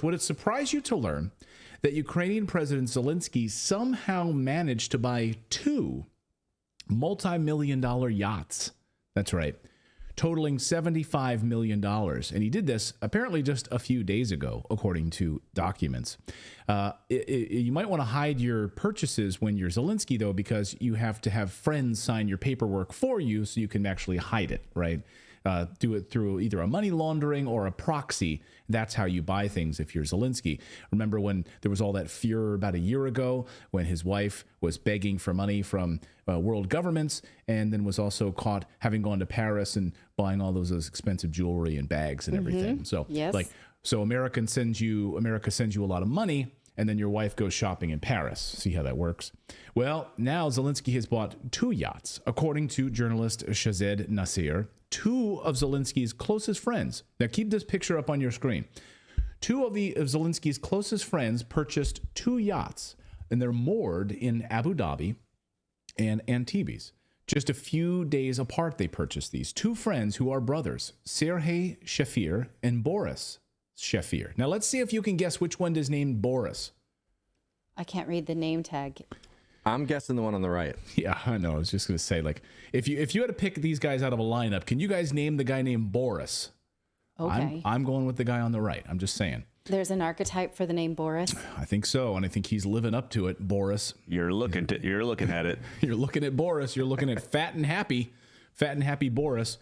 Would it surprise you to learn that Ukrainian President Zelensky somehow managed to buy 2 multi-million-dollar yachts? That's right, totaling $75 million. And he did this apparently just a few days ago, according to documents. You might want to hide your purchases when you're Zelensky, though, because you have to have friends sign your paperwork for you so you can actually hide it, right? Do it through either a money laundering or a proxy. That's how you buy things if you're Zelensky. Remember when there was all that furor about a year ago when his wife was begging for money from world governments and then was also caught having gone to Paris and buying all those expensive jewelry and bags and everything. So so America sends you a lot of money, and then your wife goes shopping in Paris. See how that works? Well, now Zelensky has bought 2 yachts, according to journalist Shazed Nasir. 2 of Zelensky's closest friends. Now keep this picture up on your screen. 2 of Zelensky's closest friends purchased 2 yachts, and they're moored in Abu Dhabi and Antibes. Just a few days apart, they purchased these. 2 friends who are brothers, Sergei Shafir and Boris Shafir. Now let's see if you can guess which one is named Boris. I can't read the name tag. I'm guessing the one on the right. Yeah, I know. I was just going to say, like, if you had to pick these guys out of a lineup, can you guys name the guy named Boris? Okay. I'm going with the guy on the right. I'm just saying. There's an archetype for the name Boris. I think so, and I think he's living up to it, Boris. You're looking at it. You're looking at Boris. You're looking at fat and happy Boris.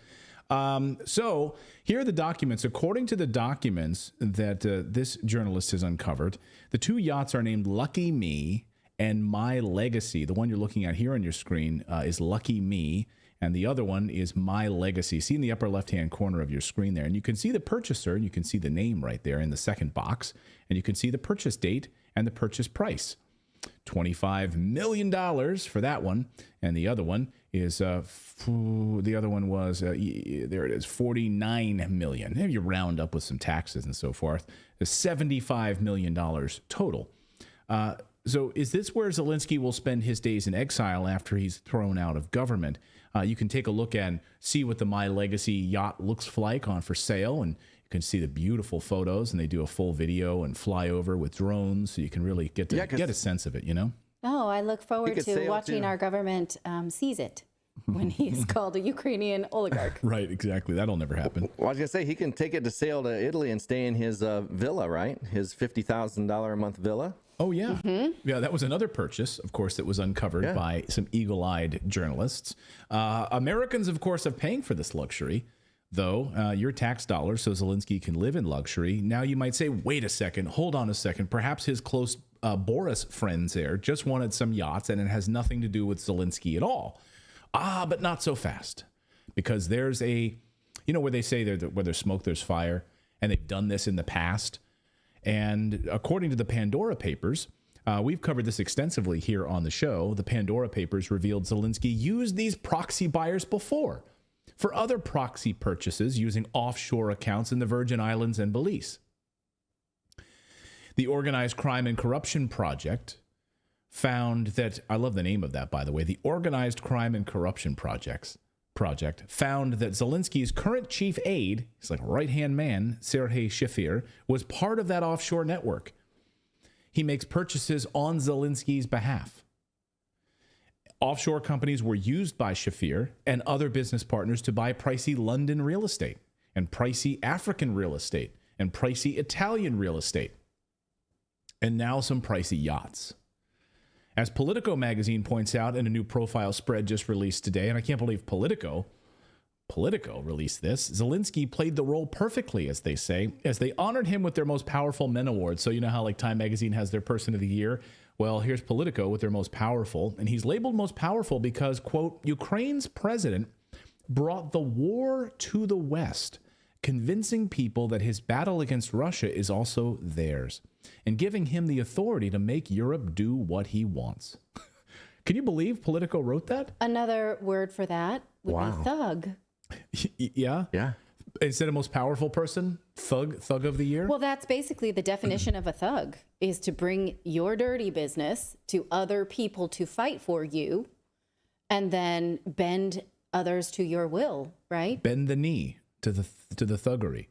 So here are the documents. According to the documents that this journalist has uncovered, the 2 yachts are named Lucky Me and My Legacy. The one you're looking at here on your screen is Lucky Me, and the other one is My Legacy. See in the upper left-hand corner of your screen there, and you can see the purchaser, and you can see the name right there in the second box, and you can see the purchase date and the purchase price. $25 million for that one, and the other one is there it is, $49 million. Maybe you round up with some taxes and so forth. It's $75 million total. So is this where Zelensky will spend his days in exile after he's thrown out of government? You can take a look and see what the My Legacy yacht looks like on for sale, and you can see the beautiful photos, and they do a full video and fly over with drones, so you can really get a sense of it, you know? Oh, I look forward to watching our government seize it when he's called a Ukrainian oligarch. Right, exactly. That'll never happen. Well, I was going to say, he can take it to sail to Italy and stay in his villa, right? His $50,000 a month villa. Oh, yeah. Yeah, that was another purchase, of course, that was uncovered by some eagle-eyed journalists. Americans, of course, are paying for this luxury, though, your tax dollars, so Zelensky can live in luxury. Now you might say, wait a second, hold on a second. Perhaps his close Boris friends there just wanted some yachts, and it has nothing to do with Zelensky at all. But not so fast, because there's where they say where there's smoke, there's fire, and they've done this in the past. And according to the Pandora Papers, we've covered this extensively here on the show. The Pandora Papers revealed Zelensky used these proxy buyers before for other proxy purchases using offshore accounts in the Virgin Islands and Belize. The Organized Crime and Corruption Project found that, I love the name of that, by the way, the Organized Crime and Corruption Project found that Zelensky's current chief aide, he's like right-hand man, Sergei Shafir, was part of that offshore network. He makes purchases on Zelensky's behalf. Offshore companies were used by Shafir and other business partners to buy pricey London real estate and pricey African real estate and pricey Italian real estate, and now some pricey yachts. As Politico magazine points out in a new profile spread just released today, and I can't believe Politico released this, Zelensky played the role perfectly, as they say, as they honored him with their Most Powerful Men Award. So you know how like Time magazine has their Person of the Year? Well, here's Politico with their Most Powerful, and he's labeled Most Powerful because, quote, Ukraine's president brought the war to the West, convincing people that his battle against Russia is also theirs, and giving him the authority to make Europe do what he wants. Can you believe Politico wrote that? Another word for that would be thug. Yeah? Yeah. Instead of most powerful person, thug of the year? Well, that's basically the definition of a thug, is to bring your dirty business to other people to fight for you and then bend others to your will, right? Bend the knee to the thuggery.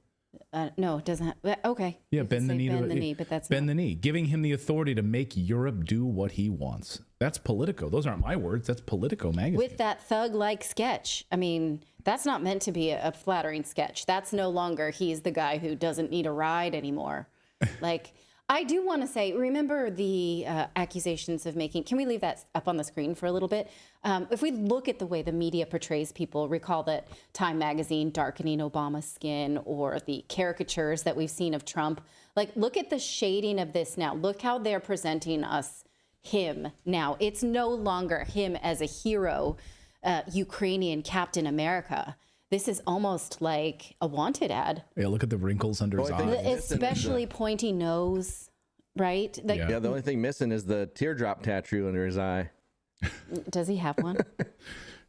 No, it doesn't. Okay. Yeah, You could bend the say knee. Bend the knee, but that's bend not. the knee, giving him the authority to make Europe do what he wants. That's Politico. Those aren't my words. That's Politico magazine. With that thug-like sketch. I mean, that's not meant to be a flattering sketch. That's no longer he's the guy who doesn't need a ride anymore. Like, I do want to say, remember the accusations of making, can we leave that up on the screen for a little bit? If we look at the way the media portrays people, recall that Time magazine darkening Obama's skin, or the caricatures that we've seen of Trump. Like, look at the shading of this now. Look how they're presenting him now. It's no longer him as a hero, Ukrainian Captain America. This is almost like a wanted ad. Yeah, look at the wrinkles under his eyes. Especially pointy nose, right? Like, Yeah, the only thing missing is the teardrop tattoo under his eye. does he have one?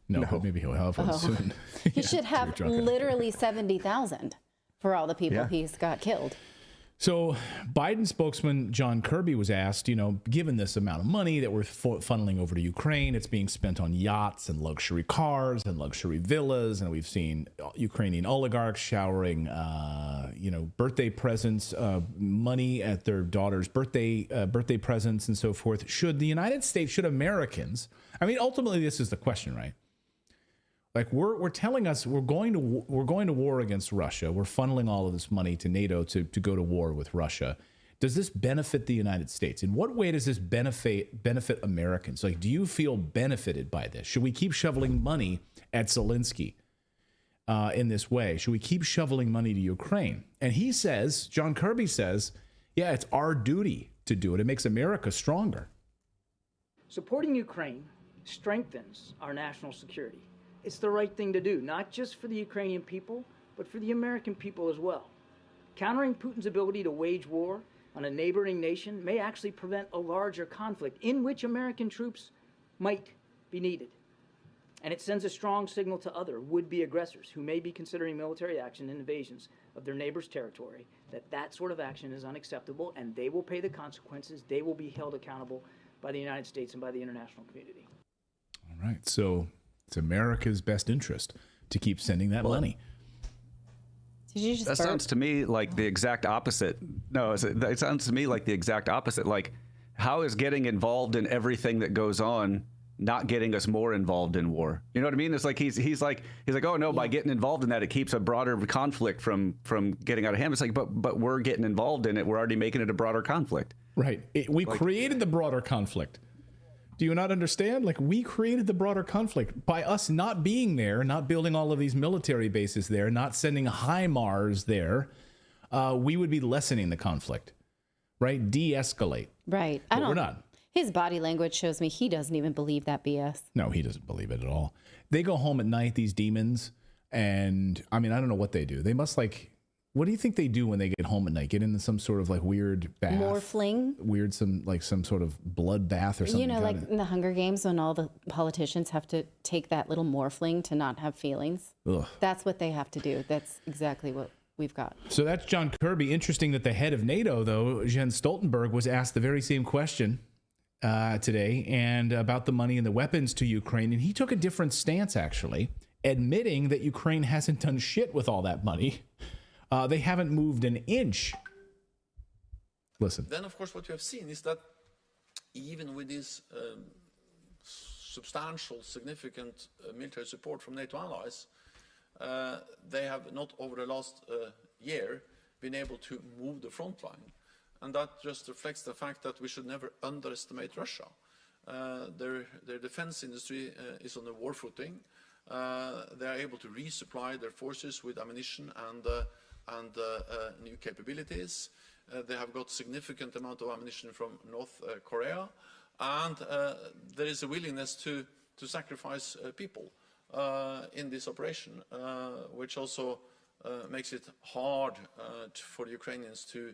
No, but maybe he'll have one soon. He should have literally 70,000 for all the people he's got killed. So Biden spokesman John Kirby was asked, given this amount of money that we're funneling over to Ukraine, it's being spent on yachts and luxury cars and luxury villas. And we've seen Ukrainian oligarchs showering, birthday presents, money at their daughter's birthday presents and so forth. Should the United States, should Americans, I mean, ultimately, this is the question, right? Like we're telling us we're going to war against Russia. We're funneling all of this money to NATO to go to war with Russia. Does this benefit the United States? In what way does this benefit Americans? Like, do you feel benefited by this? Should we keep shoveling money at Zelensky in this way? Should we keep shoveling money to Ukraine? And he says, John Kirby says, yeah, it's our duty to do it. It makes America stronger. Supporting Ukraine strengthens our national security. It's the right thing to do, not just for the Ukrainian people, but for the American people as well. Countering Putin's ability to wage war on a neighboring nation may actually prevent a larger conflict in which American troops might be needed. And it sends a strong signal to other would-be aggressors who may be considering military action and invasions of their neighbor's territory that sort of action is unacceptable, and they will pay the consequences. They will be held accountable by the United States and by the international community. All right, so it's America's best interest to keep sending that money. Did you just That sounds to me like the exact opposite. No, it sounds to me like the exact opposite. Like, how is getting involved in everything that goes on not getting us more involved in war? You know what I mean? It's like he's like, oh no, by getting involved in that, it keeps a broader conflict from getting out of hand. It's like, but we're getting involved in it. We're already making it a broader conflict. Right. We created the broader conflict. Do you not understand? Like, we created the broader conflict by us not being there, not building all of these military bases there, not sending HIMARS there. We would be lessening the conflict, right? De-escalate. Right. But we're not. His body language shows me he doesn't even believe that BS. No, he doesn't believe it at all. They go home at night, these demons, and I mean, I don't know what they do. They must what do you think they do when they get home at night? Get into some sort of weird bath? Morphling? Weird, some sort of blood bath or something. Like in the Hunger Games when all the politicians have to take that little morphling to not have feelings. Ugh. That's what they have to do. That's exactly what we've got. So that's John Kirby. Interesting that the head of NATO, though, Jens Stoltenberg, was asked the very same question today and about the money and the weapons to Ukraine. And he took a different stance, actually, admitting that Ukraine hasn't done shit with all that money. They haven't moved an inch. Listen. Then, of course, what you have seen is that even with this substantial, significant military support from NATO allies, they have not, over the last year, been able to move the front line. And that just reflects the fact that we should never underestimate Russia. Their defense industry is on a war footing. They are able to resupply their forces with ammunition and new capabilities. They have got significant amount of ammunition from North Korea, and there is a willingness to sacrifice people in this operation, which also makes it hard for the Ukrainians to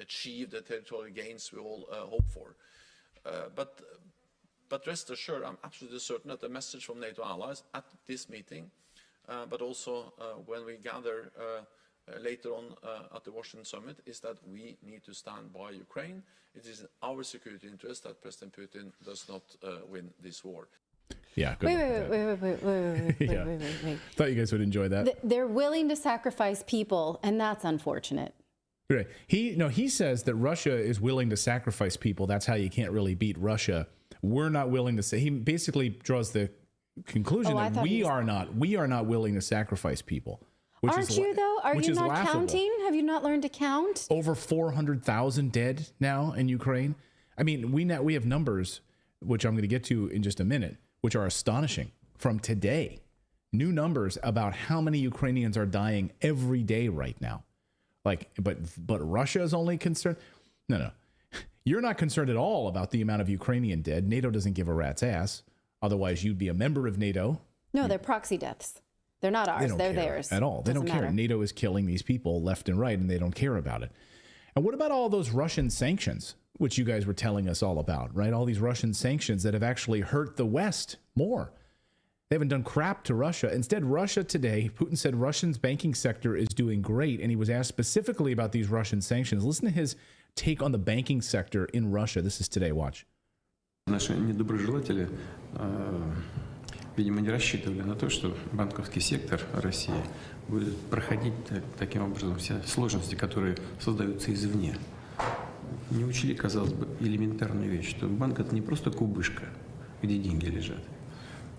achieve the territorial gains we all hope for. But rest assured, I'm absolutely certain that the message from NATO allies at this meeting, but also when we gather later on at the Washington summit, is that we need to stand by Ukraine. It is in our security interest that President Putin does not win this war. Yeah. Good Wait, luck with wait, that. wait. Thought you guys would enjoy that. They're willing to sacrifice people, and that's unfortunate. Right. He says that Russia is willing to sacrifice people. That's how you can't really beat Russia. We're not willing to say. He basically draws the conclusion that we are not willing to sacrifice people. Aren't you though? Are you not laughable. counting? Have you not learned to count? Over 400,000 dead now in Ukraine. I mean, we have numbers, which I'm going to get to in just a minute, which are astonishing from today. New numbers about how many Ukrainians are dying every day right now. Like, but Russia is only concerned. No. You're not concerned at all about the amount of Ukrainian dead. NATO doesn't give a rat's ass. Otherwise, you'd be a member of NATO. No, they're proxy deaths. They're not ours. They're theirs. At all. They don't care. NATO is killing these people left and right, and they don't care about it. And what about all those Russian sanctions, which you guys were telling us all about, right? All these Russian sanctions that have actually hurt the West more. They haven't done crap to Russia. Instead, Russia today, Putin said Russia's banking sector is doing great, and he was asked specifically about these Russian sanctions. Listen to his take on the banking sector in Russia. This is today. Watch. Наши недоброжелатели, видимо, не рассчитывали на то, что банковский сектор России будет проходить таким образом все сложности, которые создаются извне. Не учли, казалось бы, элементарную вещь, что банк – это не просто кубышка, где деньги лежат,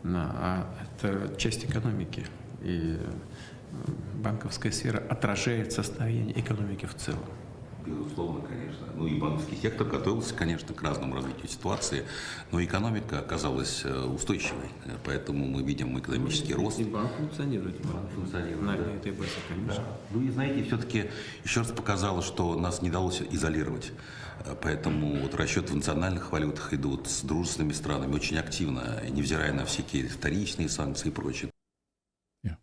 а это часть экономики. И банковская сфера отражает состояние экономики в целом. Безусловно, конечно. Ну и банковский сектор готовился, конечно, к разному развитию ситуации, но экономика оказалась устойчивой, поэтому мы видим экономический рост. И банк функционирует. На этой базе, конечно. Да. Ну и знаете, все-таки еще раз показало, что нас не удалось изолировать. Поэтому вот расчеты в национальных валютах идут с дружественными странами очень активно, невзирая на всякие вторичные санкции и прочее. Yeah.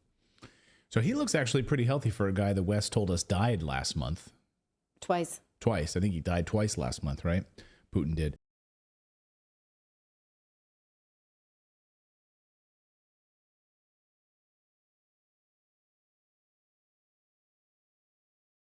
So he looks actually pretty healthy for a guy the West told us died last month. Twice. I think he died twice last month, right? Putin did.